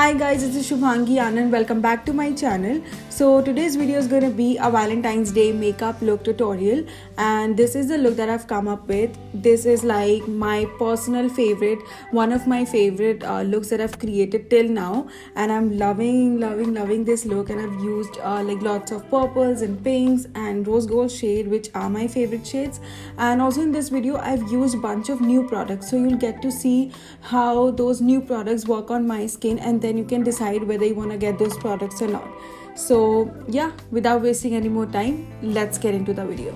Hi guys, this is Shubhangi Anand. Welcome back to my channel. So today's video is going to be a Valentine's Day makeup look tutorial, and this is the look that I've come up with. This is like my personal favorite, one of my favorite looks that I've created till now, and I'm loving this look. And I've used like lots of purples and pinks and rose gold shade, which are my favorite shades. And also in this video I've used bunch of new products, so you'll get to see how those new products work on my skin, and then you can decide whether you want to get those products or not. So yeah, without wasting any more time, let's get into the video.